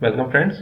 Welcome friends.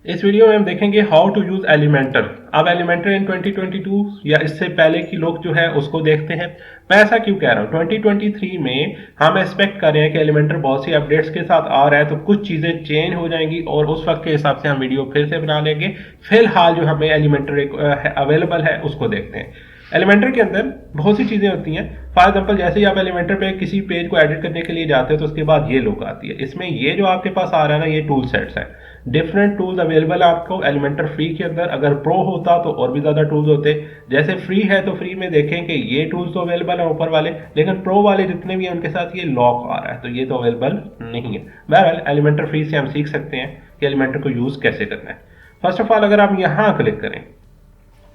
इस video में हम देखेंगे हाउ टू यूज एलिमेंटर। अब एलिमेंटर इन 2022 या इससे पहले की लोग जो है उसको देखते हैं। मैं ऐसा क्यों कह रहा हूँ, 2023 में हम एक्सपेक्ट कर रहे हैं कि एलिमेंटर बहुत सी अपडेट्स के साथ आ रहा है, तो कुछ चीजें चेंज हो जाएंगी और उस वक्त के हिसाब से हम वीडियो फिर से बना लेंगे। फिलहाल जो हमें एलिमेंटर अवेलेबल है उसको देखते हैं। एलिमेंटर के अंदर बहुत सी चीजें होती हैं। फॉर एग्जांपल, जैसे ही आप एलिमेंटर पे किसी पेज को एडिट करने के लिए जाते हो तो उसके बाद ये लुक आती है। इसमें ये जो आपके पास आ रहा है ना, ये टूल सेट्स है। डिफरेंट टूल्स अवेलेबल है आपको एलिमेंटर फ्री के अंदर। अगर प्रो होता तो और भी ज्यादा टूल्स होते। जैसे फ्री है तो फ्री में देखें कि ये टूल्स तो अवेलेबल है ऊपर वाले, लेकिन प्रो वाले जितने भी हैं उनके साथ ये लॉक आ रहा है, तो ये तो अवेलेबल नहीं है। बहरहाल एलिमेंटर फ्री से हम सीख सकते हैं कि एलिमेंटर को यूज कैसे करना है। फर्स्ट ऑफ ऑल, अगर आप यहाँ क्लिक करें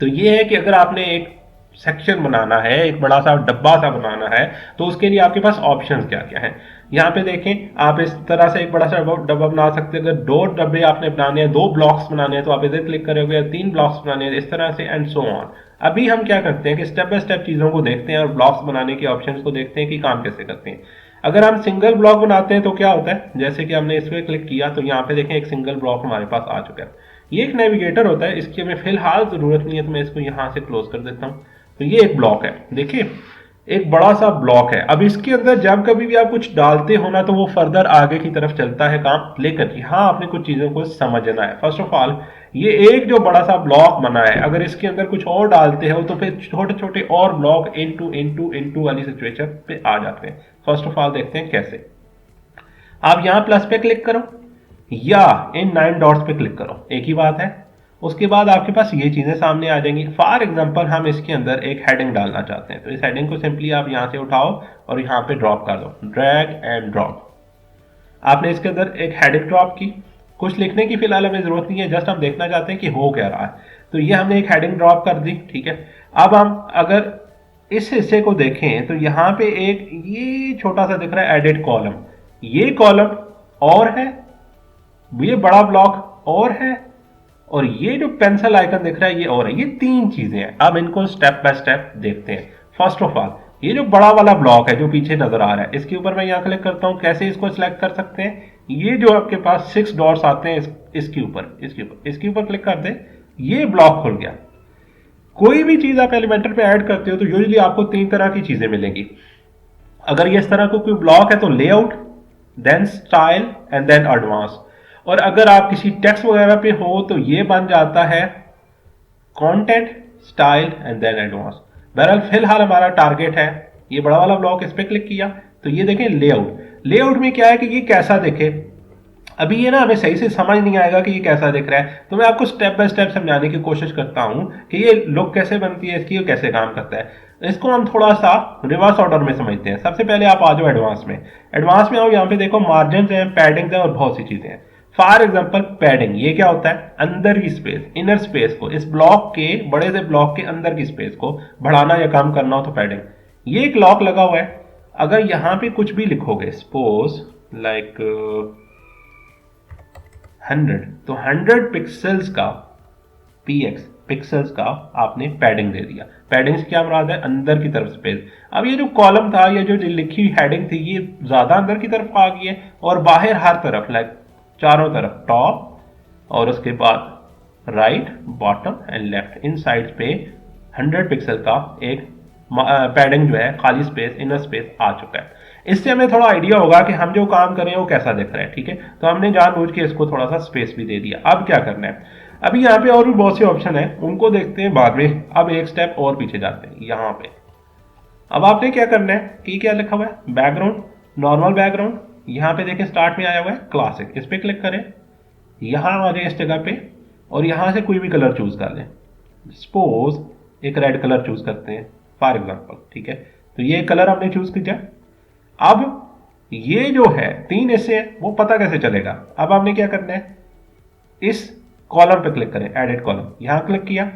तो ये है कि अगर आपने एक सेक्शन बनाना है, एक बड़ा सा डब्बा सा बनाना है, तो उसके लिए आपके पास ऑप्शंस क्या क्या हैं। यहाँ पे देखें, आप इस तरह से एक बड़ा सा डब्बा बना सकते हैं। अगर 2 डब्बे आपने बनाने हैं, 2 ब्लॉक्स बनाने हैं, तो आप इधर क्लिक करोगे। 3 ब्लॉक्स बनाने हैं, इस तरह से एंड सो ऑन। अभी हम क्या करते हैं कि स्टेप बाय स्टेप चीजों को देखते हैं और ब्लॉक्स बनाने के ऑप्शंस को देखते हैं कि काम कैसे करते हैं। अगर हम सिंगल ब्लॉक बनाते हैं तो क्या होता है, जैसे कि हमने इस पर क्लिक किया तो यहाँ पे देखें एक सिंगल ब्लॉक हमारे पास आ चुका है। ये एक नेविगेटर होता है, इसकी हमें फिलहाल जरूरत नहीं है, तो मैं इसको यहाँ से क्लोज कर देता हूँ। तो ये एक ब्लॉक है, देखिए एक बड़ा सा ब्लॉक है। अब इसके अंदर जब कभी भी आप कुछ डालते हो ना, तो वो फर्दर आगे की तरफ चलता है काम, लेकर यहाँ आपने कुछ चीजों को समझना है। फर्स्ट ऑफ ऑल, ये एक जो बड़ा सा ब्लॉक बना है, अगर इसके अंदर कुछ और डालते हो तो फिर छोटे छोटे और ब्लॉक इनटू इनटू इनटू वाली सिचुएशन पे आ जाते हैं। फर्स्ट ऑफ ऑल देखते हैं कैसे। आप यहाँ प्लस पे क्लिक करो या इन 9 डॉट्स पे क्लिक करो, एक ही बात है। उसके बाद आपके पास ये चीजें सामने आ जाएंगी। फॉर एग्जांपल, हम इसके अंदर एक हेडिंग डालना चाहते हैं, तो इस हेडिंग को सिंपली आप यहां से उठाओ और यहां पे ड्रॉप कर दो, ड्रैग एंड ड्रॉप। आपने इसके अंदर एक हेडिंग ड्रॉप की। कुछ लिखने की फिलहाल हमें जरूरत नहीं है, जस्ट हम देखना चाहते हैं कि हो क्या रहा है। तो ये हमने एक हेडिंग ड्रॉप कर दी, ठीक है। अब हम अगर इस हिस्से को देखें तो यहाँ पे एक ये छोटा सा दिख रहा है एडिट कॉलम। ये कॉलम और है, ये बड़ा ब्लॉक और है, और ये जो पेंसिल आइकन दिख रहा है ये और है। ये 3 चीजें हैं। अब इनको स्टेप बाय स्टेप देखते हैं। फर्स्ट ऑफ ऑल, ये जो बड़ा वाला ब्लॉक है जो पीछे नजर आ रहा है, इसके ऊपर मैं यहाँ क्लिक करता हूँ। कैसे इसको सिलेक्ट कर सकते हैं, ये जो आपके पास 6 डॉट्स आते हैं इसके ऊपर क्लिक कर दे, ये ब्लॉक खुल गया। कोई भी चीज आप एलिमेंटर पे ऐड करते हो तो यूजुअली आपको 3 तरह की चीजें मिलेंगी। अगर ये इस तरह का कोई ब्लॉक है तो layout, then style and then advance. और अगर आप किसी टेक्स्ट वगैरह पे हो तो ये बन जाता है content, style and then advance. बहरहाल फिलहाल हमारा टारगेट है ये बड़ा वाला ब्लॉक। इस पे क्लिक किया तो ये देखें लेआउट। लेआउट में क्या है कि ये कैसा दिखे। अभी ये ना हमें सही से समझ नहीं आएगा कि ये कैसा दिख रहा है, तो मैं आपको स्टेप बाय स्टेप समझाने की कोशिश करता हूं कि ये लुक कैसे बनती है इसकी, कैसे काम करता है। इसको हम थोड़ा सा रिवर्स ऑर्डर में समझते हैं। सबसे पहले आप आ जाओ एडवांस में। एडवांस में आओ, यहाँ पे देखो मार्जिन है, पैडिंग है और बहुत सी चीजें हैं। फॉर एग्जाम्पल, पैडिंग ये क्या होता है, अंदर की स्पेस, इनर स्पेस को, इस ब्लॉक के बड़े से ब्लॉक के अंदर की स्पेस को बढ़ाना या कम करना हो तो पैडिंग। ये एक लॉक लगा हुआ है। अगर यहाँ पे कुछ भी लिखोगे, सपोज लाइक 100, तो 100 पिक्सल्स का px पिक्सल्स का आपने पैडिंग दे दिया। पैडिंग से क्या मुराद है, अंदर की तरफ स्पेस। अब ये जो कॉलम था या जो लिखी हुई हेडिंग थी, ये ज्यादा अंदर की तरफ आ गई है और बाहर हर तरफ, लाइक चारों तरफ, टॉप और उसके बाद right, bottom and left, in sides पे 100 पिक्सल का एक पैडिंग जो है, खाली स्पेस, इनर स्पेस आ चुका है। इससे हमें थोड़ा आइडिया होगा कि हम जो काम कर रहे हैं वो कैसा दिख रहा है, ठीक है। तो हमने जानबूझ के इसको थोड़ा सा स्पेस भी दे दिया। अब क्या करना है, अभी यहाँ पे और भी बहुत से ऑप्शन है, उनको देखते हैं बाद में। अब एक स्टेप और पीछे जाते हैं यहाँ पे। अब आपने क्या करना है कि क्या लिखा हुआ है, बैकग्राउंड, नॉर्मल बैकग्राउंड। यहाँ पे देखें स्टार्ट में आया हुआ है क्लासिक, इस पे क्लिक करें, यहाँ आ जाए इस जगह पे और यहाँ से कोई भी कलर चूज कर लें। सपोज एक रेड कलर चूज करते हैं फॉर एग्जाम्पल, ठीक है। तो ये कलर हमने चूज किया। अब ये जो है 3 हिस्से हैं, वो पता कैसे चलेगा। अब आपने क्या करना है, इस कॉलम पे क्लिक करें, एडिट कॉलम, यहां क्लिक किया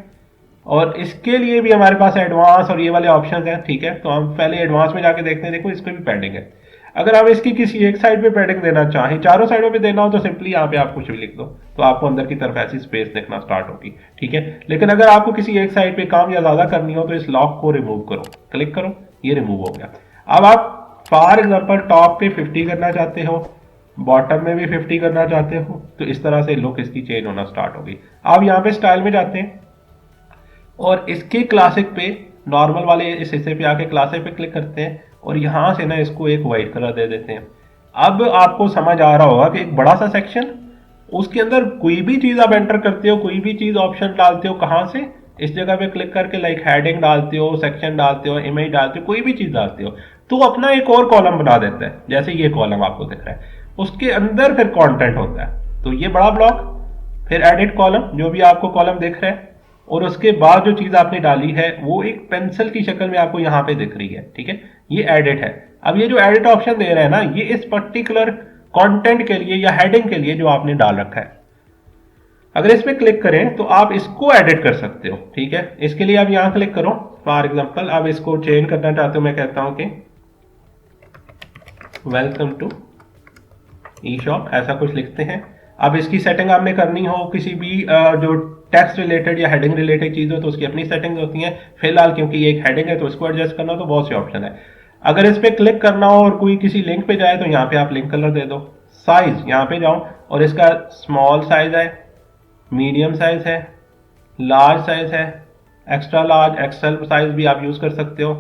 और इसके लिए भी हमारे पास एडवांस और ये वाले ऑप्शंस हैं, ठीक है। तो हम पहले एडवांस में जाके देखते हैं। देखो इस पे भी पैडिंग है। अगर आप इसकी किसी एक साइड पे पैडिंग देना चाहें, चारों साइडों पे देना हो तो सिंपली यहाँ पे आप कुछ भी लिख दो, तो आपको अंदर की तरफ ऐसी स्पेस दिखना स्टार्ट होगी, ठीक है। लेकिन अगर आपको किसी एक साइड पे काम या ज्यादा करनी हो तो इस लॉक को रिमूव करो, क्लिक करो, ये रिमूव हो गया। अब आप फॉर एग्जाम्पल टॉप पे 50 करना चाहते हो बॉटम में भी 50 करना चाहते हो तो इस तरह से लुक इसकी चेंज होना स्टार्ट होगी। अब यहाँ पे स्टाइल में जाते हैं और इसके क्लासिक पे नॉर्मल वाले इस हिस्से पे आके क्लासिक पे क्लिक करते हैं और यहाँ से ना इसको एक वाइट कलर दे देते हैं। अब आपको समझ आ रहा होगा कि एक बड़ा सा सेक्शन, उसके अंदर कोई भी चीज आप एंटर करते हो, कोई भी चीज ऑप्शन डालते हो, कहाँ से, इस जगह पे क्लिक करके लाइक हेडिंग डालते हो, सेक्शन डालते हो, इमेज डालते हो, कोई भी चीज डालते हो तो अपना एक और कॉलम बना देता है। जैसे ये कॉलम आपको दिख रहा है, उसके अंदर फिर कंटेंट होता है। तो ये बड़ा ब्लॉक, फिर एडिट कॉलम, जो भी आपको कॉलम दिख रहा है, और उसके बाद जो चीज आपने डाली है वो एक पेंसिल की शक्ल में आपको यहाँ पे दिख रही है। ठीक है, ये एडिट है। अब ये जो एडिट ऑप्शन दे रहे हैं ना, ये इस पर्टिकुलर कंटेंट के लिए या हेडिंग के लिए जो आपने डाल रखा है। अगर इस पे क्लिक करें तो आप इसको एडिट कर सकते हो। ठीक है, इसके लिए आप यहां क्लिक करो। फॉर एग्जांपल अब इसको चेंज करना चाहते हो, मैं कहता हूं कि वेलकम टू ई शॉप, ऐसा कुछ लिखते हैं। अब इसकी सेटिंग आपने करनी हो किसी भी जो टेक्स्ट रिलेटेड या हेडिंग रिलेटेड चीज हो तो उसकी अपनी सेटिंग्स होती हैं। फिलहाल क्योंकि ये एक हेडिंग है तो इसको एडजस्ट करना तो बहुत से ऑप्शन है। अगर इस पे क्लिक करना हो और कोई किसी लिंक पे जाए तो यहाँ पे आप लिंक कलर दे दो। साइज यहाँ पे जाओ और इसका स्मॉल साइज है, मीडियम साइज है, लार्ज साइज है, एक्स्ट्रा लार्ज, एक्सेल साइज भी आप यूज कर सकते हो।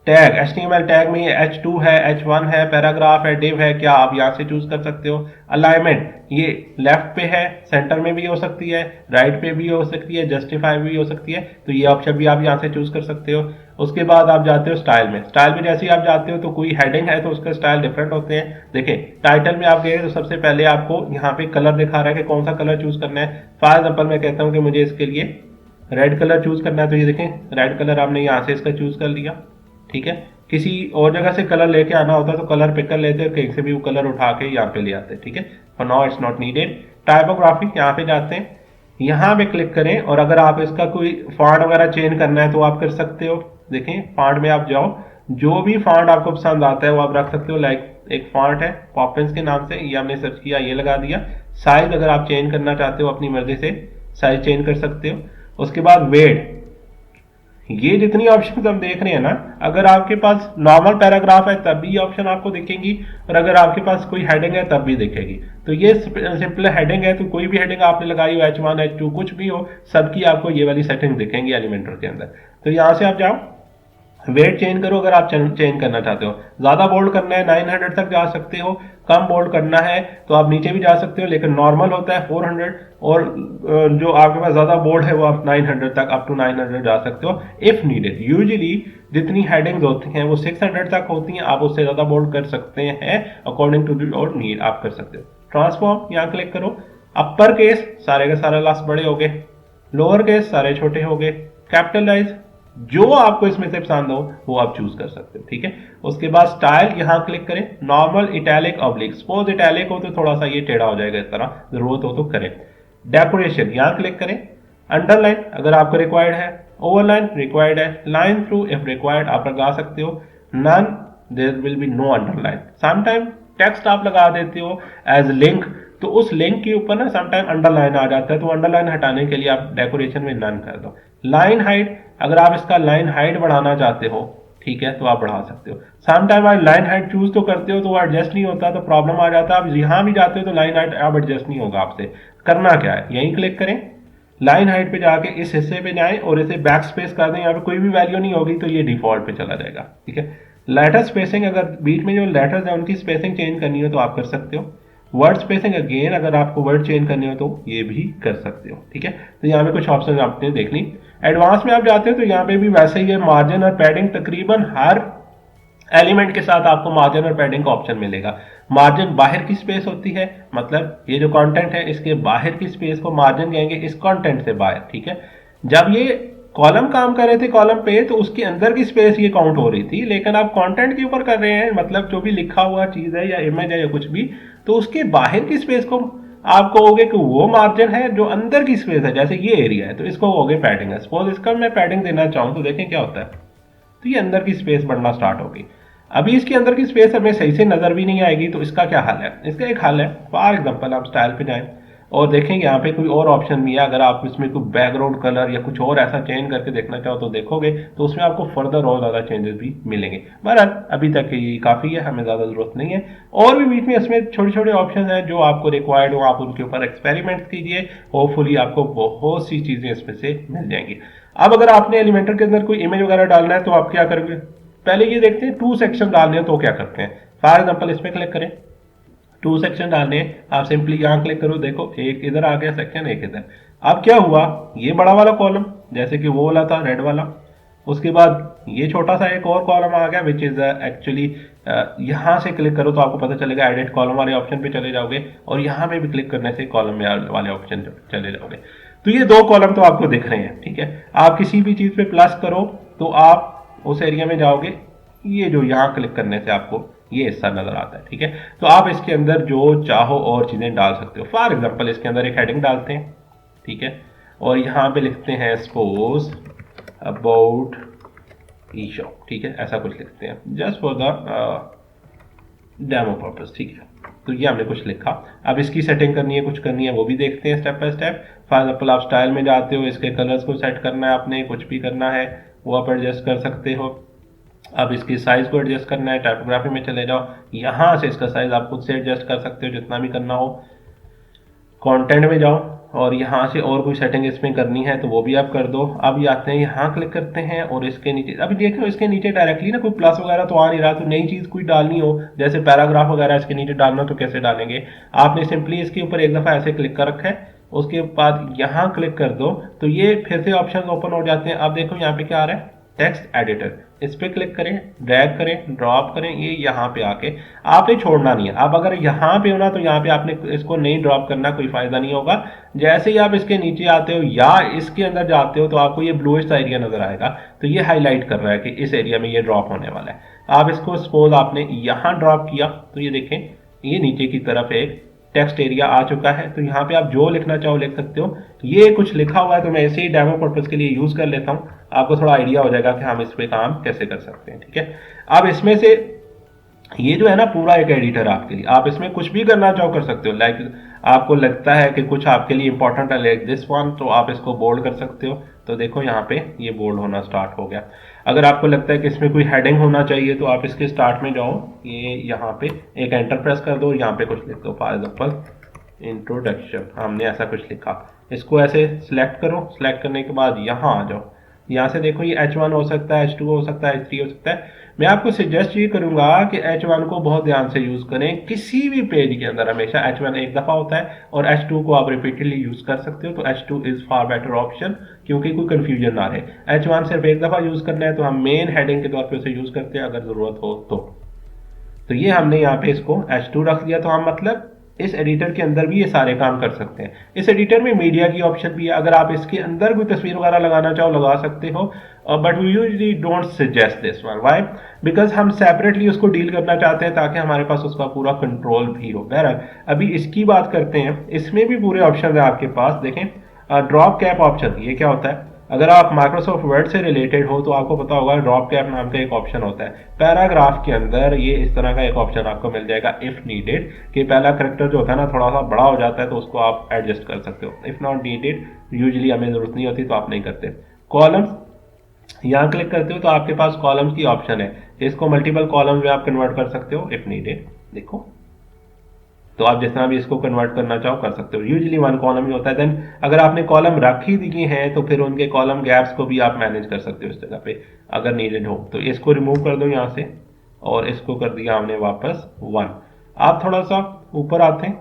टैग, HTML टैग में ये H2 है, H1 है, पैराग्राफ है, डिव है, क्या आप यहाँ से चूज कर सकते हो। अलाइनमेंट, ये लेफ्ट पे है, सेंटर में भी हो सकती है, राइट पे भी हो सकती है, जस्टिफाई भी हो सकती है, तो ये ऑप्शन भी आप यहाँ से चूज कर सकते हो। उसके बाद आप जाते हो स्टाइल में। स्टाइल में जैसे ही आप जाते हो तो कोई हेडिंग है तो उसका स्टाइल डिफरेंट होते हैं। देखिए टाइटल में आप गए तो सबसे पहले आपको यहाँ पे कलर दिखा रहा है कि कौन सा कलर चूज करना है। फॉर एग्जाम्पल मैं कहता हूँ कि मुझे इसके लिए रेड कलर चूज करना है, तो ये देखें रेड कलर आपने यहाँ से इसका चूज कर लिया। ठीक है, किसी और जगह से कलर लेके आना होता तो कलर पिक कर लेते और कहीं से भी वो कलर उठा के यहाँ पे ले आते। ठीक है, for now it's not needed. Typography, यहाँ पे जाते हैं, यहाँ पे क्लिक करें और अगर आप इसका कोई फॉन्ट वगैरह चेंज करना है तो आप कर सकते हो। देखें फॉन्ट में आप जाओ, जो भी फॉन्ट आपको पसंद आता है वो आप रख सकते हो। लाइक एक फॉन्ट है पॉपिंस के नाम से, ये हमने सर्च किया, ये लगा दिया। साइज अगर आप चेंज करना चाहते हो अपनी मर्जी से साइज चेंज कर सकते हो। उसके बाद वेट, ये जितनी ऑप्शन हम देख रहे हैं ना, अगर आपके पास नॉर्मल पैराग्राफ है तब भी ये ऑप्शन आपको दिखेंगी और अगर आपके पास कोई हेडिंग है तब भी दिखेगी। तो ये सिंपल हेडिंग है तो कोई भी हेडिंग आपने लगाई हो, H1 H2 कुछ भी हो, सबकी आपको ये वाली सेटिंग दिखेंगी एलिमेंटर के अंदर। तो यहाँ से आप जाओ, वेट चेंज करो अगर आप चेंज करना चाहते हो। ज्यादा बोल्ड करना है 900 तक जा सकते हो, कम बोल्ड करना है तो आप नीचे भी जा सकते हो, लेकिन नॉर्मल होता है 400 और जो आपके पास ज्यादा बोल्ड है वो आप 900 तक, अप टू 900 जा सकते हो इफ नीडेड। यूजुअली जितनी हेडिंग्स होती हैं वो 600 तक होती हैं, आप उससे ज्यादा बोल्ड कर सकते हैं अकॉर्डिंग टू योर नीड, आप कर सकते हो। ट्रांसफॉर्म, यहाँ क्लिक करो। अपर केस सारे के सारे लास्ट बड़े हो गए, लोअर केस सारे छोटे हो गए, कैपिटलाइज जो आपको इसमें से पसंद हो वो आप चूज कर सकते हो। ठीक है, उसके बाद स्टाइल यहाँ क्लिक करें, normal, italic, oblique. Suppose italic हो तो थोड़ा सा ये टेढ़ा हो जाएगा इस तरह, जरूरत हो तो करें। डेकोरेशन यहाँ क्लिक करें, अंडरलाइन अगर आपको रिक्वायर्ड है, ओवरलाइन रिक्वायर्ड है, लाइन थ्रू इफ रिक्वायर्ड आप लगा सकते हो, none there will be no underline. Sometime text आप लगा देते हो एज लिंक तो उस लिंक के ऊपर ना समटाइम अंडरलाइन आ जाता है, तो अंडरलाइन हटाने के लिए आप डेकोरेशन में नन कर दो। लाइन हाइट, अगर आप इसका लाइन हाइट बढ़ाना चाहते हो, ठीक है, तो आप बढ़ा सकते हो। समटाइम आप लाइन हाइट चूज तो करते हो तो वो एडजस्ट नहीं होता, तो प्रॉब्लम आ जाता है। आप यहां भी जाते हो तो लाइन हाइट अब एडजस्ट नहीं होगा आपसे। करना क्या है, यहीं क्लिक करें, लाइन हाइट पे जाके इस हिस्से पे जाएं और इसे बैक स्पेस कर दें। यहाँ पे कोई भी वैल्यू नहीं होगी तो ये डिफॉल्ट पे चला जाएगा। ठीक है, लेटर स्पेसिंग, अगर बीच में जो लेटर्स है उनकी स्पेसिंग चेंज करनी हो तो आप कर सकते हो। वर्ड स्पेसिंग, अगेन अगर आपको वर्ड चेंज करने हो तो ये भी कर सकते हो। ठीक है, तो यहाँ पे कुछ ऑप्शन आपने देख ली। एडवांस में आप जाते हो तो यहाँ पे भी वैसे ही है, मार्जिन और पैडिंग, तकरीबन हर एलिमेंट के साथ आपको मार्जिन और पैडिंग का ऑप्शन मिलेगा। मार्जिन बाहर की स्पेस होती है, मतलब ये जो कंटेंट है इसके बाहर की स्पेस को मार्जिन कहेंगे, इस कंटेंट से बाहर। ठीक है, जब ये कॉलम काम कर रहे थे कॉलम पे तो उसके अंदर की स्पेस ये काउंट हो रही थी, लेकिन आप कंटेंट के ऊपर कर रहे हैं, मतलब जो भी लिखा हुआ चीज है या इमेज है या कुछ भी, तो उसके बाहर की स्पेस को आप कहोगे कि वो मार्जिन है, जो अंदर की स्पेस है जैसे ये एरिया है तो इसको कहोगे पैडिंग है। सपोज इसका मैं पैडिंग देना चाहूँ तो देखें क्या होता है, तो ये अंदर की स्पेस बढ़ना स्टार्ट होगी। अभी इसके अंदर की स्पेस हमें सही से नजर भी नहीं आएगी, तो इसका क्या हल है, इसका एक हल है। फॉर एग्जाम्पल आप स्टाइल पे जाएं और देखें यहाँ पे कोई और ऑप्शन भी है, अगर आप इसमें कोई बैकग्राउंड कलर या कुछ और ऐसा चेंज करके देखना चाहो तो देखोगे तो उसमें आपको फर्दर और ज़्यादा चेंजेस भी मिलेंगे। बहरहाल अभी तक ये काफ़ी है, हमें ज़्यादा ज़रूरत नहीं है। और भी बीच में इसमें छोटे छोटे ऑप्शन हैं जो आपको रिक्वायर्ड हो, आप उनके ऊपर एक्सपेरिमेंट कीजिए, होपफुली आपको बहुत सी चीज़ें इसमें से मिल जाएंगी। अब अगर आपने एलिमेंटर के अंदर कोई इमेज वगैरह डालना है तो आप क्या करोगे, पहले ये देखते हैं टू सेक्शन डालने हैं तो क्या करते हैं। फॉर एग्जाम्पल इस पर क्लिक करें, टू सेक्शन डालने हैं, आप सिंपली यहाँ क्लिक करो, देखो एक इधर आ गया सेक्शन, एक इधर। अब क्या हुआ, ये बड़ा वाला कॉलम जैसे कि वो वाला था रेड वाला, उसके बाद ये छोटा सा एक और कॉलम आ गया विच इज एक्चुअली, यहाँ से क्लिक करो तो आपको पता चलेगा एडिट कॉलम वाले ऑप्शन पे चले जाओगे और यहाँ पे भी क्लिक करने से कॉलम वाले ऑप्शन चले जाओगे। तो ये दो कॉलम तो आपको दिख रहे हैं, ठीक है। आप किसी भी चीज पे प्लस करो तो आप उस एरिया में जाओगे, ये जो यहाँ क्लिक करने से आपको ये हिस्सा नजर आता है, ठीक है। तो आप इसके अंदर जो चाहो और चीजें डाल सकते हो। फॉर एग्जांपल इसके अंदर एक हेडिंग डालते हैं, ठीक है, और यहाँ पे लिखते हैं सपोज अबाउट ई शॉप, ठीक है, ऐसा कुछ लिखते हैं just for the demo purpose, ठीक है। तो ये हमने कुछ लिखा। अब इसकी सेटिंग करनी है, कुछ करनी है, वो भी देखते हैं step by step. For example आप स्टाइल में जाते हो, इसके कलर्स को सेट करना है आपने, कुछ भी करना है वो आप एडजस्ट कर सकते हो। अब इसकी साइज को एडजस्ट करना है, टाइपोग्राफी में चले जाओ, यहाँ से इसका साइज आप खुद से एडजस्ट कर सकते हो जितना भी करना हो। कंटेंट में जाओ और यहाँ से और कोई सेटिंग इसमें करनी है तो वो भी आप कर दो। अब ये आते हैं, यहाँ क्लिक करते हैं और इसके नीचे, अभी देखो इसके नीचे डायरेक्टली ना कोई प्लस वगैरह तो आ नहीं रहा, तो नई चीज कोई डालनी हो जैसे पैराग्राफ वगैरह इसके नीचे डालना तो कैसे डालेंगे। आपने सिंपली इसके ऊपर एक दफा ऐसे क्लिक कर रखा है, उसके बाद यहाँ क्लिक कर दो तो ये फिर से ऑप्शन ओपन हो जाते हैं। अब देखो यहाँ पे क्या आ रहा है, टेक्स्ट एडिटर, इस पे क्लिक करें, ड्रैग करें, ड्रॉप करें, ये यहाँ पे आके आपने छोड़ना नहीं है। अब अगर यहाँ पे हो ना तो यहाँ पे आपने इसको नहीं ड्रॉप करना, कोई फायदा नहीं होगा। जैसे ही आप इसके नीचे आते हो या इसके अंदर जाते हो तो आपको ये ब्लूइश एरिया नजर आएगा, तो ये हाईलाइट कर रहा है कि इस एरिया में ये ड्रॉप होने वाला है। आप इसको सपोज आपने यहाँ ड्रॉप किया तो ये देखें ये नीचे की तरफ एक टेक्स्ट एरिया आ चुका है, तो यहाँ पे आप जो लिखना चाहो लिख सकते हो। ये कुछ लिखा हुआ है तो मैं ऐसे ही डेमो पर्पस के लिए यूज कर लेता हूँ, आपको थोड़ा आइडिया हो जाएगा कि हम इस पे काम कैसे कर सकते हैं, ठीक है। अब इसमें से ये जो है ना पूरा एक एडिटर आपके लिए, आप इसमें कुछ भी करना चाहो कर सकते हो। लाइक आपको लगता है कि कुछ आपके लिए इंपॉर्टेंट है लाइक दिस वन, तो आप इसको बोल्ड कर सकते हो। तो देखो यहाँ पे ये बोल्ड होना स्टार्ट हो गया। अगर आपको लगता है कि इसमें कोई हेडिंग होना चाहिए तो आप इसके स्टार्ट में जाओ, ये यहाँ पे एक एंटर प्रेस कर दो, यहाँ पे कुछ लिख दो, फॉर एग्जाम्पल इंट्रोडक्शन, हमने ऐसा कुछ लिखा। इसको ऐसे सिलेक्ट करो, सिलेक्ट करने के बाद यहाँ आ जाओ, यहाँ से देखो ये H1 हो सकता है, H2 हो सकता है, H3 हो सकता है। मैं आपको सजेस्ट ये करूंगा कि H1 को बहुत ध्यान से यूज करें। किसी भी पेज के अंदर हमेशा H1 एक दफा होता है और H2 को आप रिपीटेडली यूज कर सकते हो, तो H2 is far better option, क्योंकि कोई कंफ्यूजन ना रहे। H1 सिर्फ एक दफा यूज करना है तो हम मेन हेडिंग के तौर पे उसे यूज करते हैं अगर जरूरत हो तो ये हमने यहाँ पे इसको H2 रख दिया, तो हम मतलब इस एडिटर के अंदर भी ये सारे काम कर सकते हैं। इस एडिटर में मीडिया की ऑप्शन भी है, अगर आप इसके अंदर कोई तस्वीर वगैरह लगाना चाहो लगा सकते हो, but we usually don't suggest this one. Why? Because हम सेपरेटली उसको डील करना चाहते हैं ताकि हमारे पास उसका पूरा कंट्रोल भी हो। बहरहाल अभी इसकी बात करते हैं, इसमें भी पूरे ऑप्शन है आपके पास। देखें ड्रॉप कैप ऑप्शन, ये क्या होता है? अगर आप माइक्रोसॉफ्ट वर्ड से रिलेटेड हो तो आपको पता होगा ड्रॉप कैप नाम का एक ऑप्शन होता है। पैराग्राफ के अंदर ये इस तरह का एक ऑप्शन आपको मिल जाएगा इफ नीडेड, कि पहला करेक्टर जो होता है ना थोड़ा सा बड़ा हो जाता है तो उसको आप एडजस्ट कर सकते हो। इफ नॉट नीडेड, यूजुअली हमें जरूरत नहीं होती तो आप नहीं करते। कॉलम्स, यहाँ क्लिक करते हो तो आपके पास कॉलम्स की ऑप्शन है, इसको मल्टीपल कॉलम्स में आप कन्वर्ट कर सकते हो इफ नीडेड। देखो तो आप जिस तरह भी इसको कन्वर्ट करना चाहो कर सकते हो। यूजुअली वन कॉलम ही होता है। देन अगर आपने कॉलम रख ही दिए हैं तो फिर उनके कॉलम गैप्स को भी आप मैनेज कर सकते हो इस जगह पे अगर नीडेड हो। तो इसको रिमूव कर दो यहाँ से और इसको कर दिया हमने वापस 1। आप थोड़ा सा ऊपर आते हैं,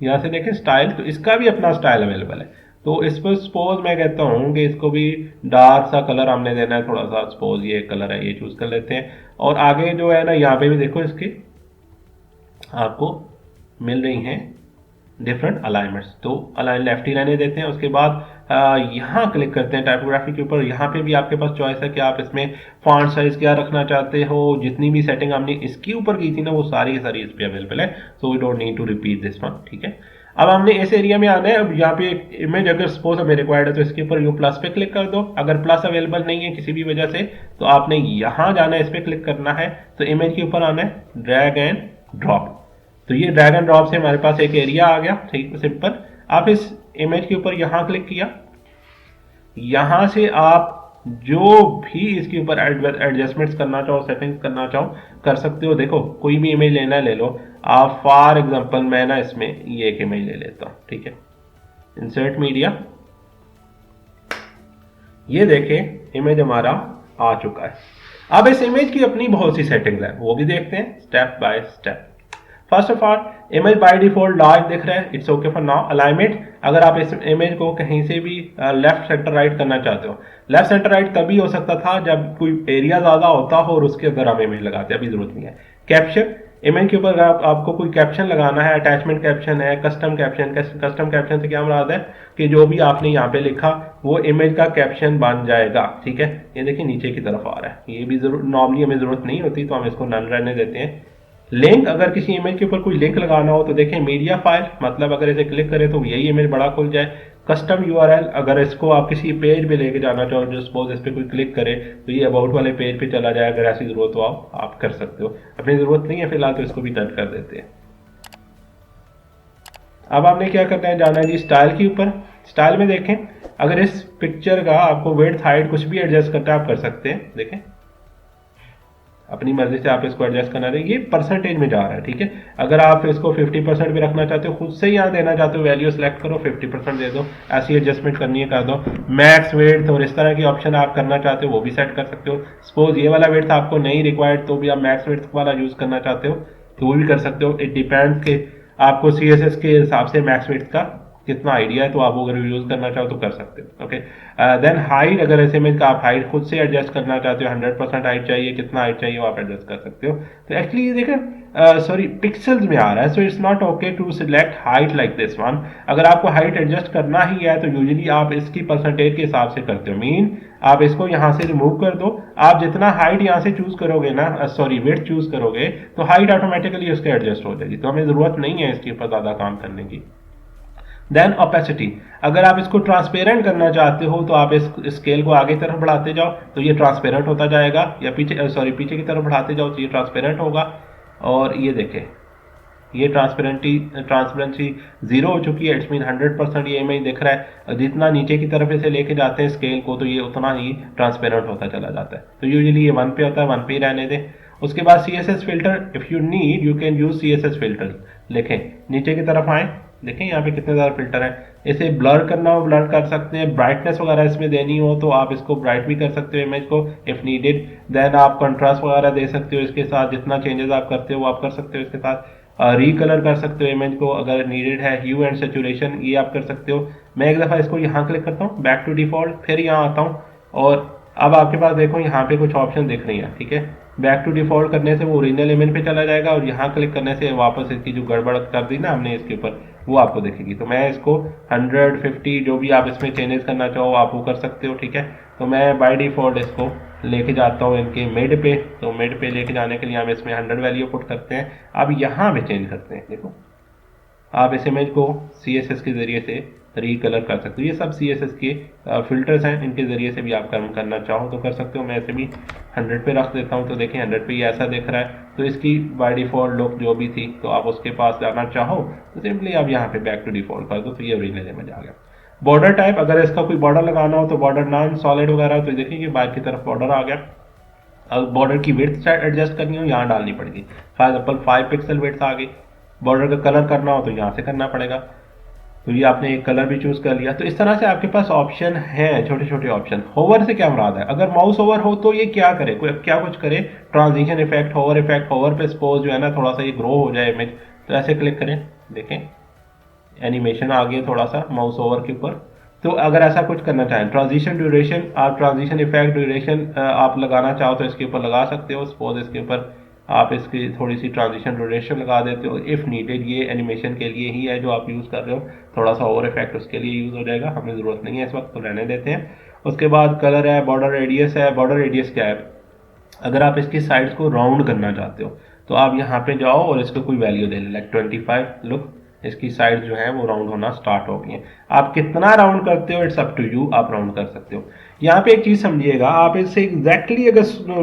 यहाँ से देखें स्टाइल, तो इसका भी अपना स्टाइल अवेलेबल है। तो इस पर सपोज मैं कहता हूँ कि इसको भी डार्क सा कलर हमने देना है थोड़ा सा, सपोज ये कलर है, ये चूज कर लेते हैं। और आगे जो है ना यहाँ पे भी देखो इसके आपको मिल रही हैं डिफरेंट अलाइनमेंट्स, तो अलाइन लेफ्ट ही रहने देते हैं। उसके बाद यहाँ क्लिक करते हैं टाइपोग्राफी के ऊपर, यहाँ पे भी आपके पास चॉइस है कि आप इसमें फॉन्ट साइज क्या रखना चाहते हो। जितनी भी सेटिंग हमने इसके ऊपर की थी ना वो सारी इस पे अवेलेबल है, so we don't need to repeat this one, ठीक है। अब हमने इस एरिया में आना है। अब यहाँ पे एक इमेज अगर सपोज हमें रिक्वायर्ड है तो इसके ऊपर यू प्लस पे क्लिक कर दो। अगर प्लस अवेलेबल नहीं है किसी भी वजह से तो आपने यहाँ जाना है, इस पे क्लिक करना है, तो इमेज के ऊपर आना है, ड्रैग एंड ड्रॉप। तो ये ड्रैग एंड ड्रॉप से हमारे पास एक एरिया आ गया, ठीक सिंपल। आप इस इमेज के ऊपर यहाँ क्लिक किया, यहाँ से आप जो भी इसके ऊपर एडजस्टमेंट्स करना चाहो, सेटिंग्स करना चाहो कर सकते हो। देखो कोई भी इमेज लेना है ले लो आप। फॉर एग्जांपल मैं ना इसमें ये एक इमेज ले लेता हूँ, ठीक है, इंसर्ट मीडिया, ये देखें इमेज हमारा आ चुका है। अब इस इमेज की अपनी बहुत सी सेटिंग्स हैं, वो भी देखते हैं step by step. First of all image by default large दिख रहा है, it's okay for now. Alignment, अगर आप इस इमेज को कहीं से भी लेफ्ट सेंटर राइट करना चाहते हो, लेफ्ट सेंटर राइट तभी हो सकता था जब कोई एरिया ज्यादा होता हो और उसके अंदर हम इमेज लगाते हैं, अभी जरूरत नहीं है। कैप्शन, इमेज के ऊपर आपको कोई कैप्शन लगाना है, अटैचमेंट कैप्शन है, कस्टम कैप्शन। कस्टम कैप्शन से क्या मुराद है कि जो भी आपने यहाँ पे लिखा वो इमेज का कैप्शन बन जाएगा, ठीक है। ये देखिए नीचे की तरफ आ रहा है, ये भी जरूर नॉर्मली हमें जरूरत नहीं होती तो हम इसको नन रहने देते हैं। लिंक, अगर किसी इमेज के ऊपर कोई लिंक लगाना हो तो देखें मीडिया फाइल, मतलब अगर इसे क्लिक करें तो यही इमेज बड़ा खुल जाए। कस्टम यूआरएल, अगर इसको आप किसी पेज पे लेके जाना चाहो, जो सपोज इस पे कोई क्लिक करे तो ये अबाउट वाले पेज पे चला जाए, अगर ऐसी जरूरत हो आप कर सकते हो। अपनी जरूरत नहीं है फिलहाल तो इसको भी डन कर देते हैं। अब आपने क्या करना है, जाना है जी स्टाइल के ऊपर। स्टाइल में देखें अगर इस पिक्चर का आपको विड्थ हाइट कुछ भी एडजस्ट करना है आप कर सकते हैं। देखें अपनी मर्जी से आप इसको एडजस्ट करना है, ये परसेंटेज में जा रहा है, ठीक है। अगर आप इसको 50% भी रखना चाहते हो, खुद से यहाँ देना चाहते हो वैल्यू सेलेक्ट करो, 50% दे दो, ऐसी एडजस्टमेंट करनी है कर दो। मैक्स वेट और इस तरह की ऑप्शन आप करना चाहते हो वो भी सेट कर सकते हो। सपोज ये वाला वेट आपको नहीं रिक्वायर्ड तो भी आप मैक्स वेट वाला यूज करना चाहते हो तो वो भी कर सकते हो। इट डिपेंड्स के आपको CSS के हिसाब से मैक्स वेट का कितना आइडिया है, तो आप अगर यूज करना चाहो तो कर सकते हो। ओके, देन हाइट, अगर ऐसे में का आप हाइट खुद से एडजस्ट करना चाहते हो, 100% हाइट चाहिए, कितना हाइट चाहिए वो आप एडजस्ट कर सकते हो। तो एक्चुअली ये देखें सॉरी पिक्सल्स में आ रहा है, so it's not okay to select height like this one. अगर आपको हाइट एडजस्ट करना ही है तो यूजुअली आप इसकी परसेंटेज के हिसाब से करते हो। मीन आप इसको यहाँ से रिमूव कर दो, आप जितना हाइट यहाँ से चूज करोगे ना, सॉरी विड्थ चूज करोगे तो हाइट ऑटोमेटिकली उसके एडजस्ट हो जाएगी, तो हमें जरूरत नहीं है इसके ऊपर ज्यादा काम करने की। देन ओपेसिटी, अगर आप इसको ट्रांसपेरेंट करना चाहते हो तो आप इस स्केल को आगे तरफ बढ़ाते जाओ तो ये ट्रांसपेरेंट होता जाएगा, या पीछे की तरफ बढ़ाते जाओ तो ये ट्रांसपेरेंट होगा। और ये देखें ये ट्रांसपेरेंसी 0 हो चुकी है, इट्स मीन 100% ये इमेज दिख रहा है। जितना नीचे की तरफ इसे लेके जाते हैं स्केल को तो ये उतना ही ट्रांसपेरेंट होता चला जाता है। तो यूजुअली ये 1 पे होता है, 1 पे ही रहने दें। उसके बाद CSS filter, if you need you can use CSS filter. लिखें नीचे की तरफ आए, देखें यहाँ पे कितने ज़्यादा फिल्टर है। इसे ब्लर करना हो ब्लर कर सकते हैं, ब्राइटनेस वगैरह इसमें देनी हो तो आप इसको ब्राइट भी कर सकते हो इमेज को इफ नीडेड। देन आप कंट्रास्ट वगैरह दे सकते हो इसके साथ, जितना चेंजेस आप करते हो वो आप कर सकते हो इसके साथ। रीकलर कर सकते हो इमेज को अगर नीडेड है, ह्यू एंड सैचुरेशन ये आप कर सकते हो। मैं एक दफ़ा इसको यहाँ क्लिक करता हूँ, बैक टू डिफॉल्ट, फिर यहाँ आता हूँ और अब आपके पास देखो यहाँ पे कुछ ऑप्शन दिख रही हैं, ठीक है। बैक टू डिफॉल्ट करने से वो ओरिजिनल इमेज पे चला जाएगा और यहाँ क्लिक करने से वापस इसकी जो गड़बड़ कर दी ना हमने इसके ऊपर वो आपको दिखेगी। तो मैं इसको 150 जो भी आप इसमें चेंजेस करना चाहो आप वो कर सकते हो, ठीक है। तो मैं बाय डिफॉल्ट इसको लेके जाता हूँ इनके मिड पे, तो मिड पे लेके जाने के लिए हम इसमें 100 वैल्यू पुट करते हैं। अब यहाँ पे चेंज करते हैं, देखो आप इस इमेज को CSS के जरिए से रीकलर कर सकते हो। ये सब CSS के फिल्टर्स हैं, इनके जरिए से भी आप काम करना चाहो तो कर सकते हो। मैं इसे भी 100 पे रख देता हूँ तो देखें 100 पे ये ऐसा दिख रहा है। तो इसकी बाय डिफॉल्ट लुक जो भी थी तो आप उसके पास जाना चाहो तो सिंपली आप यहाँ पे बैक टू डिफॉल्ट कर दो तो ये ओरिजिनल इमेज आ गया। बॉर्डर टाइप, अगर इसका कोई बॉर्डर लगाना हो तो बॉर्डर नॉन सॉलिड वगैरह, तो देखिए बाहर की तरफ बॉर्डर आ गया। अब बॉर्डर की विड्थ एडजस्ट करनी हो यहाँ डालनी पड़ेगी, फॉर एग्जाम्पल 5 पिक्सल विड्थ आ गई। बॉर्डर का कलर करना हो तो यहाँ से करना पड़ेगा, तो ये आपने एक कलर भी चूज कर लिया। तो इस तरह से आपके पास ऑप्शन हैं, छोटे छोटे ऑप्शन। होवर से क्या मुराद है, अगर माउस ओवर हो तो ये क्या करे, कोई क्या कुछ करे, ट्रांजिशन इफेक्ट, होवर पे सपोज जो है ना थोड़ा सा ये ग्रो हो जाए इमेज, तो ऐसे क्लिक करें, देखें एनिमेशन आ गया थोड़ा सा माउस ओवर के ऊपर। तो अगर ऐसा कुछ करना चाहें, ट्रांजिशन ड्यूरेशन, आप ट्रांजिशन इफेक्ट ड्यूरेशन आप लगाना चाहो तो इसके ऊपर लगा सकते हो। सपोज इसके ऊपर आप इसकी थोड़ी सी ट्रांजिशन ड्यूरेशन लगा देते हो इफ़ नीडेड। ये एनिमेशन के लिए ही है जो आप यूज़ कर रहे हो, थोड़ा सा ओवर इफेक्ट उसके लिए यूज़ हो जाएगा, हमें ज़रूरत नहीं है इस वक्त, तो रहने देते हैं। उसके बाद कलर है, बॉर्डर रेडियस है। बॉर्डर रेडियस क्या है, अगर आप इसकी साइड्स को राउंड करना चाहते हो तो आप यहाँ पे जाओ और इसको कोई वैल्यू दे लें, लाइक 25 लुक इसकी साइड जो है वो राउंड होना स्टार्ट हो गई है। आप कितना राउंड करते हो इट्स अप टू यू, आप राउंड कर सकते हो। यहाँ पे एक चीज समझिएगा, आप इसे एग्जैक्टली अगर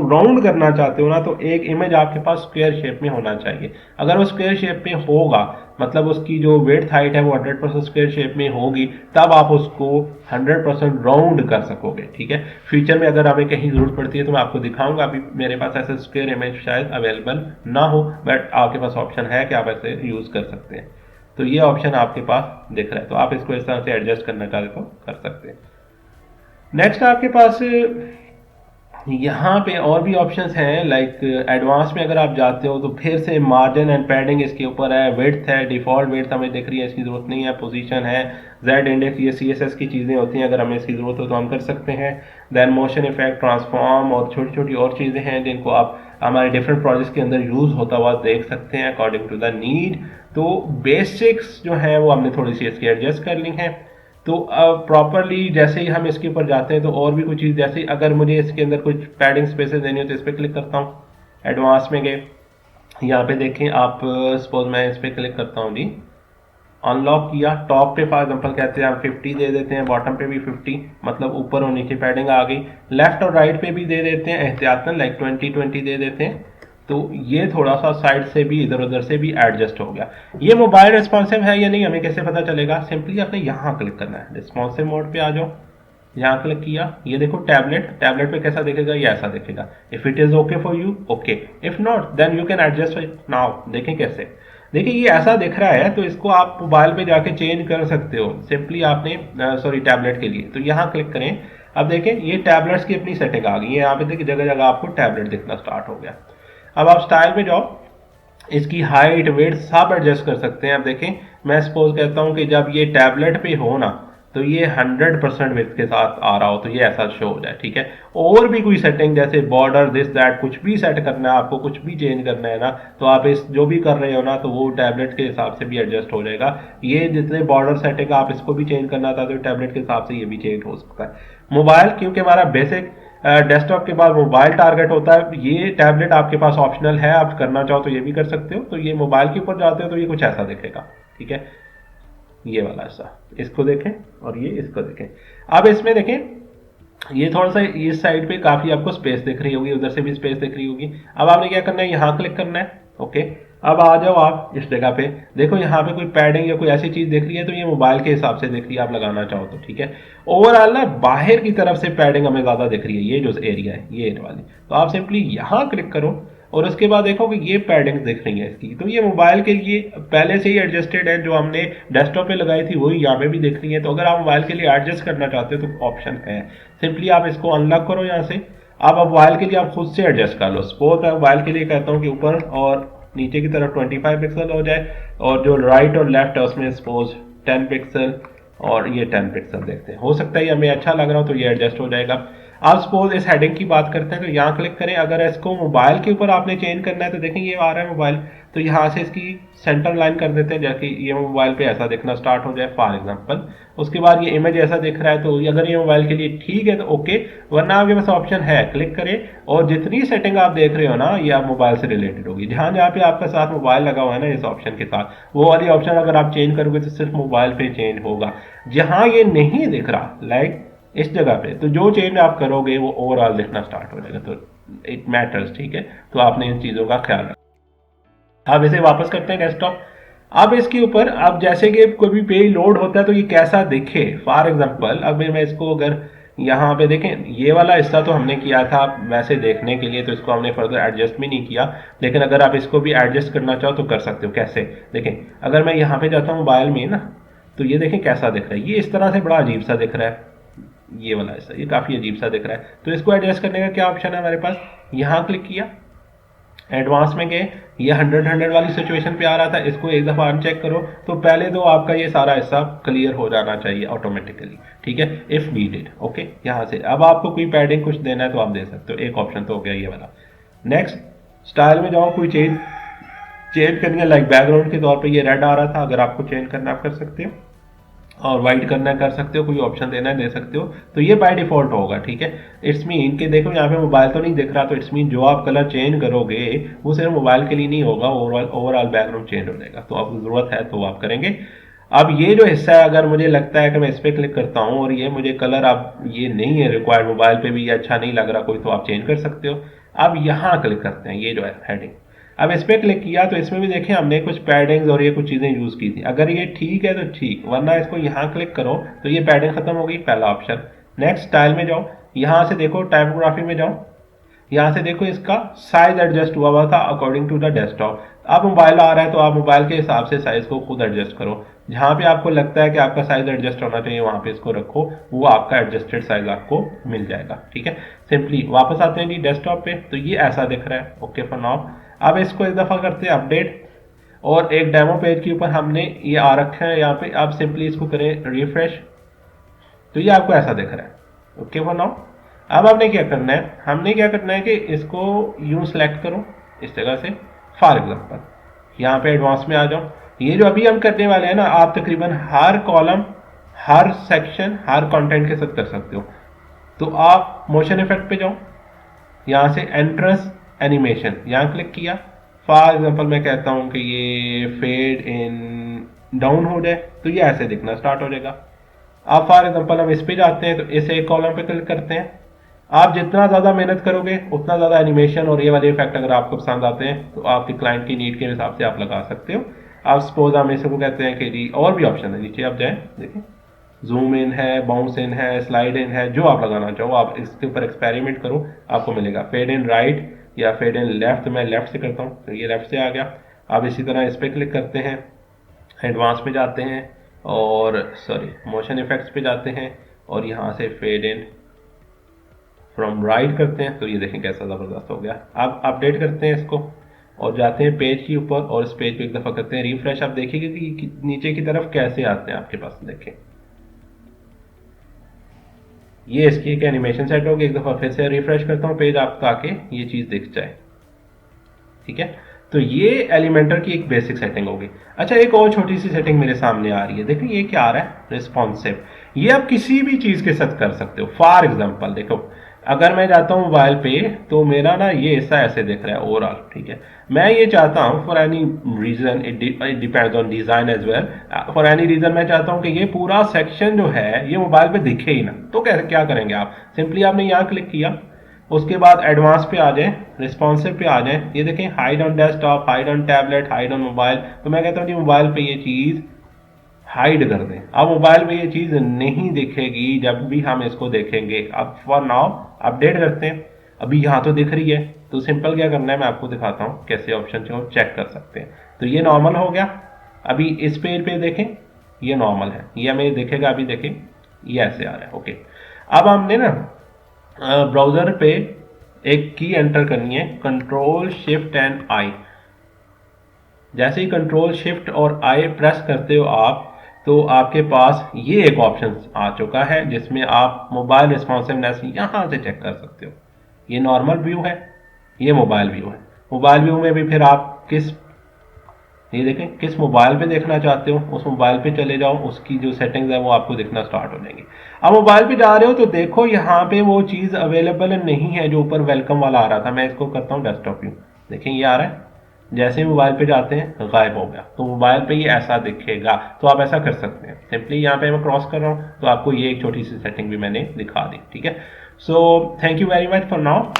राउंड करना चाहते हो ना तो एक इमेज आपके पास स्क्वायर शेप में होना चाहिए। अगर वो स्क्वायर शेप में होगा, मतलब उसकी जो विड्थ हाइट है वो 100% स्क्वायर शेप में होगी, तब आप उसको 100% राउंड कर सकोगे। ठीक है, फ्यूचर में अगर हमें कहीं जरूरत पड़ती है तो मैं आपको दिखाऊंगा। अभी मेरे पास ऐसे स्क्वायर इमेज शायद अवेलेबल ना हो, बट आपके पास ऑप्शन है कि आप ऐसे यूज कर सकते हैं। तो ये ऑप्शन आपके पास दिख रहा है, तो आप इसको इस तरह से एडजस्ट करना चाहते तो कर सकते हैं। नेक्स्ट आपके पास यहाँ पे और भी ऑप्शंस हैं, लाइक एडवांस में अगर आप जाते हो तो फिर से मार्जिन एंड पैडिंग इसके ऊपर है, विड्थ है, डिफॉल्ट विड्थ हमें दिख रही है, इसकी जरूरत नहीं है, पोजीशन है, जेड इंडेक्स, ये CSS की चीज़ें होती हैं, अगर हमें इसकी ज़रूरत हो तो हम कर सकते हैं। देन मोशन इफेक्ट, ट्रांसफॉर्म और छोटी छोटी और चीज़ें हैं जिनको आप हमारे डिफरेंट प्रोजेक्ट्स के अंदर यूज़ होता हुआ देख सकते हैं अकॉर्डिंग टू द नीड। तो बेसिक्स जो है वो हमने थोड़ी सी इसकी एडजस्ट कर ली हैं। तो अब प्रॉपरली जैसे ही हम इसके ऊपर जाते हैं तो और भी कुछ चीज़, जैसे अगर मुझे इसके अंदर कुछ पैडिंग स्पेसेस देनी हो तो इस पर क्लिक करता हूँ, एडवांस में गए, यहाँ पे देखें आप, सपोज मैं इस पर क्लिक करता हूँ जी, अनलॉक किया, टॉप पे फॉर एग्जांपल कहते हैं हम 50 दे देते हैं, बॉटम पे भी 50, मतलब ऊपर और नीचे पैडिंग आ गई, लेफ्ट और राइट पे भी दे देते हैं एहतियातन, लाइक 20-20 दे देते हैं। तो ये थोड़ा सा साइड से भी इधर उधर से भी एडजस्ट हो गया। ये मोबाइल रिस्पॉन्सिव है या नहीं हमें कैसे पता चलेगा? सिंपली आपने यहाँ क्लिक करना है, रिस्पॉन्सिव मोड पे आ जाओ, यहाँ क्लिक किया, ये देखो टैबलेट, टैबलेट पे कैसा दिखेगा, ये ऐसा दिखेगा। If it is okay for you, okay, if not then you can adjust it now. देखें कैसे, देखिए ये ऐसा दिख रहा है, तो इसको आप मोबाइल पे जाके चेंज कर सकते हो सिंपली आपने, सॉरी टैबलेट के लिए। तो यहाँ क्लिक करें, अब देखें ये टैबलेट्स की अपनी सेटिंग आ गई है, यहाँ पे देखिए जगह जगह आपको टैबलेट दिखना स्टार्ट हो गया। अब आप स्टाइल में जाओ, इसकी हाइट वेट सब एडजस्ट कर सकते हैं। अब देखें मैं सपोज कहता हूं कि जब ये टैबलेट पे हो ना तो ये 100% विड्थ के साथ आ रहा हो तो ये ऐसा शो हो जाए। ठीक है, और भी कोई सेटिंग जैसे बॉर्डर दिस दैट कुछ भी सेट करना है आपको, कुछ भी चेंज करना है ना, तो आप इस जो भी कर रहे हो ना तो वो टैबलेट के हिसाब से भी एडजस्ट हो जाएगा। ये जितने बॉर्डर सेटिंग आप इसको भी चेंज करना चाहते हो टैबलेट के हिसाब से ये भी चेंज हो सकता है। मोबाइल क्योंकि हमारा बेसिक डेस्कटॉप के बाद मोबाइल टारगेट होता है, ये टैबलेट आपके पास ऑप्शनल है, आप करना चाहो तो ये भी कर सकते हो। तो ये मोबाइल के ऊपर जाते हो तो ये कुछ ऐसा दिखेगा। ठीक है, ये वाला ऐसा, इसको देखें और ये इसको देखें। अब इसमें देखें ये थोड़ा सा इस साइड पे काफी आपको स्पेस दिख रही होगी, उधर से भी स्पेस दिख रही होगी। अब आपने क्या करना है, यहाँ क्लिक करना है। ओके, अब आ जाओ आप इस जगह पे, देखो यहाँ पे कोई पैडिंग या कोई ऐसी चीज दिख रही है तो ये मोबाइल के हिसाब से दिख रही है, आप लगाना चाहो तो। ठीक है, ओवरऑल ना बाहर की तरफ से पैडिंग हमें ज्यादा दिख रही है, ये जो एरिया है ये वाली, तो आप सिंपली यहाँ क्लिक करो और उसके बाद देखो कि ये पैडिंग दिख रही है इसकी। तो ये मोबाइल के लिए पहले से ही एडजस्टेड है, जो हमने डेस्कटॉप पे लगाई थी वही यहाँ पे भी दिख रही है। तो अगर आप मोबाइल के लिए एडजस्ट करना चाहते हो तो ऑप्शन है, सिंपली आप इसको अनलॉक करो यहाँ से। आप मोबाइल के लिए आप खुद से एडजस्ट कर लो। सपोज मैं मोबाइल के लिए कहता हूँ कि ऊपर और नीचे की तरफ 25 पिक्सल हो जाए, और जो राइट और लेफ्ट है उसमें सपोज 10 पिक्सल और ये 10 पिक्सल देखते हैं। हो सकता है हमें अच्छा लग रहा हो तो ये एडजस्ट हो जाएगा। आप सपोज इस हेडिंग की बात करते हैं तो यहाँ क्लिक करें। अगर इसको मोबाइल के ऊपर आपने चेंज करना है तो देखें ये आ रहा है मोबाइल, तो यहाँ से इसकी सेंटर लाइन कर देते हैं जाके ये मोबाइल पे ऐसा दिखना स्टार्ट हो जाए फॉर एग्जांपल। उसके बाद ये इमेज ऐसा दिख रहा है, तो अगर ये मोबाइल के लिए ठीक है तो ओके, वरना आपके पास ऑप्शन है, क्लिक करें और जितनी सेटिंग आप देख रहे हो ना ये आप मोबाइल से रिलेटेड होगी। जहाँ जहाँ पे आपका साथ मोबाइल लगा हुआ है ना इस ऑप्शन के साथ, वो वाली ऑप्शन अगर आप चेंज करोगे तो सिर्फ मोबाइल पे चेंज होगा। जहाँ ये नहीं दिख रहा लाइक इस जगह पे, तो जो चेंज आप करोगे वो ओवरऑल दिखना स्टार्ट हो जाएगा। तो इट मैटर्स। ठीक है, तो आपने इन चीज़ों का ख्याल रखना। अब इसे वापस करते हैं डेस्कटॉप। अब इसके ऊपर अब जैसे कि कोई भी पेज लोड होता है तो ये कैसा दिखे, फॉर एग्जांपल अब मैं इसको अगर यहाँ पे देखें, ये वाला हिस्सा तो हमने किया था वैसे देखने के लिए, तो इसको हमने फर्दर एडजस्ट भी नहीं किया। लेकिन अगर आप इसको भी एडजस्ट करना चाहो तो कर सकते हो। कैसे देखें, अगर मैं यहाँ पे जाता हूँ मोबाइल में ना, तो ये देखें कैसा दिख रहा है, ये इस तरह से बड़ा अजीब सा दिख रहा है, ये वाला ऐसा, ये काफ़ी अजीब सा दिख रहा है। तो इसको एडजस्ट करने का क्या ऑप्शन है हमारे पास, यहाँ क्लिक किया, एडवांस में गए, ये 100 वाली सिचुएशन पे आ रहा था, इसको एक दफ़ा अनचेक करो तो पहले तो आपका ये सारा हिस्सा क्लियर हो जाना चाहिए ऑटोमेटिकली। ठीक है, इफ़ नीडेड। ओके, यहाँ से अब आपको कोई पैडिंग कुछ देना है तो आप दे सकते हो। एक ऑप्शन तो हो गया ये वाला। नेक्स्ट स्टाइल में जाओ, कोई चेंज करनी है, लाइक बैकग्राउंड के तौर पे ये रेड आ रहा था, अगर आपको चेंज करना आप कर सकते हो। और वाइट करना कर सकते हो, कोई ऑप्शन देना है दे सकते हो। तो ये बाय डिफॉल्ट होगा, ठीक है। इट्स मीन कि देखो यहाँ पे मोबाइल तो नहीं दिख रहा, तो इट्स मीन जो आप कलर चेंज करोगे वो सिर्फ मोबाइल के लिए नहीं होगा, ओवरऑल बैकग्राउंड चेंज हो जाएगा। तो आपको ज़रूरत है तो आप करेंगे। अब ये जो हिस्सा है, अगर मुझे लगता है कि मैं इस पर क्लिक करता हूँ और ये मुझे कलर अब ये नहीं है रिक्वायर्ड, मोबाइल पे भी ये अच्छा नहीं लग रहा कोई, तो आप चेंज कर सकते हो। अब यहाँ क्लिक करते हैं, ये जो है हेडिंग, अब इस पर क्लिक किया तो इसमें भी देखें हमने कुछ पैडिंग्स और ये कुछ चीज़ें यूज़ की थी। अगर ये ठीक है तो ठीक, वरना इसको यहाँ क्लिक करो तो ये पैडिंग खत्म हो गई, पहला ऑप्शन। नेक्स्ट स्टाइल में जाओ, यहाँ से देखो टाइपोग्राफी में जाओ, यहाँ से देखो इसका साइज एडजस्ट हुआ था अकॉर्डिंग टू द डेस्कटॉप। अब मोबाइल आ रहा है तो आप मोबाइल के हिसाब से साइज को खुद एडजस्ट करो। जहाँ पे आपको लगता है कि आपका साइज एडजस्ट होना चाहिए वहाँ पे इसको रखो, वो आपका एडजस्टेड साइज आपको मिल जाएगा, ठीक है। सिंपली वापस आते हैं जी डेस्कटॉप पे, तो ये ऐसा दिख रहा है, ओके फॉर नाउ। अब इसको एक दफ़ा करते हैं अपडेट, और एक डेमो पेज के ऊपर हमने ये आ रखा है यहाँ पे। आप सिंपली इसको करें रिफ्रेश, तो ये आपको ऐसा दिख रहा है, ओके फॉर नाउ। अब आपने क्या करना है, हमने क्या करना है कि इसको यूं सेलेक्ट करो इस जगह से। फॉर एग्जांपल यहाँ पे एडवांस में आ जाओ, ये जो अभी हम करने वाले हैं ना, आप तकरीबन हर कॉलम, हर सेक्शन, हर कंटेंट के साथ कर सकते हो। तो आप मोशन इफेक्ट पे जाओ, यहाँ से एंट्रेंस एनिमेशन यहाँ क्लिक किया। फॉर एग्जांपल मैं कहता हूँ कि ये फेड इन डाउन हो जाए, तो ये ऐसे दिखना स्टार्ट हो जाएगा। आप फॉर एग्जांपल हम इस पे जाते हैं, तो इस एक कॉलम पे क्लिक करते हैं। आप जितना ज़्यादा मेहनत करोगे उतना ज़्यादा एनिमेशन और ये वाले इफेक्ट अगर आपको पसंद आते हैं तो आपके क्लाइंट की नीड के हिसाब से आप लगा सकते हो। आप सपोज हम इसको कहते हैं कि जी, और भी ऑप्शन है, नीचे आप जाएँ देखिए, जूम इन है, बाउंस इन है, स्लाइड इन है, जो आप लगाना चाहो आप इसके ऊपर एक्सपेरिमेंट करो, आपको मिलेगा। फेड इन राइट या फेड इन लेफ्ट, मैं लेफ्ट से करता हूँ तो ये लेफ्ट से आ गया। आप इसी तरह इस पर क्लिक करते हैं, एडवांस में जाते हैं और सॉरी मोशन इफेक्ट्स पे जाते हैं और यहाँ से फेड इन फ्रॉम राइट करते हैं, तो ये देखें कैसा ज़बरदस्त हो गया। अब अपडेट करते हैं इसको और जाते हैं पेज के ऊपर और इस पेज को एक दफ़ा करते हैं रिफ्रेश। आप देखिएगा कि नीचे की तरफ कैसे आते हैं आपके पास, देखें ये इसकी एक एनिमेशन सेट होगी। एक दफ़ा फिर से रिफ्रेश करता हूँ पेज आप, ताकि ये चीज़ दिख जाए, ठीक है। तो ये एलिमेंटर की एक बेसिक सेटिंग होगी। अच्छा, एक और छोटी सी सेटिंग मेरे सामने आ रही है, देखो ये क्या आ रहा है, रिस्पॉन्सिव। ये आप किसी भी चीज़ के साथ कर सकते हो। फॉर एग्जांपल देखो, अगर मैं जाता हूँ मोबाइल पे तो मेरा ना ये हिस्सा ऐसे दिख रहा है ओवरऑल, ठीक है। मैं ये चाहता हूँ for any reason, it depends on design as well, for any reason मैं चाहता हूँ कि ये पूरा सेक्शन जो है ये मोबाइल पे दिखे ही ना। तो क्या करेंगे आप, सिंपली आपने यहाँ क्लिक किया, उसके बाद एडवांस पे आ जाए, रिस्पॉन्सिव पे आ जाए, ये देखें hide on desktop, hide on tablet, hide on mobile. तो मैं कहता हूँ जी मोबाइल पे ये चीज़ हाइड कर दें। अब मोबाइल पे ये चीज़ नहीं दिखेगी जब भी हम इसको देखेंगे। अब फॉर नाउ अपडेट करते हैं, अभी यहाँ तो दिख रही है, तो सिंपल क्या करना है मैं आपको दिखाता हूँ कैसे ऑप्शन को चेक कर सकते हैं। तो ये नॉर्मल हो गया। अभी इस पेज पे देखें ये नॉर्मल है, ये हमें दिखेगा, अभी देखें ये ऐसे आ रहा है, ओके। अब हमने ना ब्राउज़र पे एक की एंटर करनी है, कंट्रोल शिफ्ट एंड आई। जैसे ही कंट्रोल शिफ्ट और आई प्रेस करते हो आप, तो आपके पास ये एक ऑप्शन आ चुका है जिसमें आप मोबाइल रिस्पॉन्सिवनेस यहाँ से चेक कर सकते हो। ये नॉर्मल व्यू है, ये मोबाइल व्यू है। मोबाइल व्यू में भी फिर आप ये देखें किस मोबाइल पे देखना चाहते हो, उस मोबाइल पे चले जाओ, उसकी जो सेटिंग्स है वो आपको दिखना स्टार्ट हो जाएंगी। अब मोबाइल पे जा रहे हो तो देखो यहाँ पे वो चीज़ अवेलेबल नहीं है जो ऊपर वेलकम वाला आ रहा था। मैं इसको करता हूँ डेस्कटॉप व्यू, देखें ये आ रहा है, जैसे ही मोबाइल पे जाते हैं गायब हो गया। तो मोबाइल पे ये ऐसा दिखेगा। तो आप ऐसा कर सकते हैं, सिंपली यहाँ पे मैं क्रॉस कर रहा हूँ तो आपको ये एक छोटी सी सेटिंग भी मैंने दिखा दी, ठीक है। So thank you very much for now.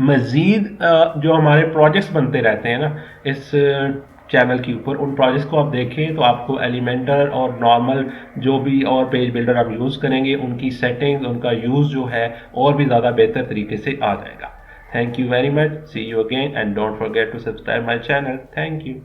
मज़ीद जो हमारे प्रोजेक्ट्स बनते रहते हैं ना इस चैनल के ऊपर, उन प्रोजेक्ट्स को आप देखें तो आपको एलिमेंटर और नॉर्मल जो भी और पेज बिल्डर आप यूज़ करेंगे उनकी सेटिंग्स, उनका यूज़ जो है और भी ज़्यादा बेहतर तरीके से आ जाएगा। Thank you very much. See you again and don't forget to subscribe my channel. Thank you.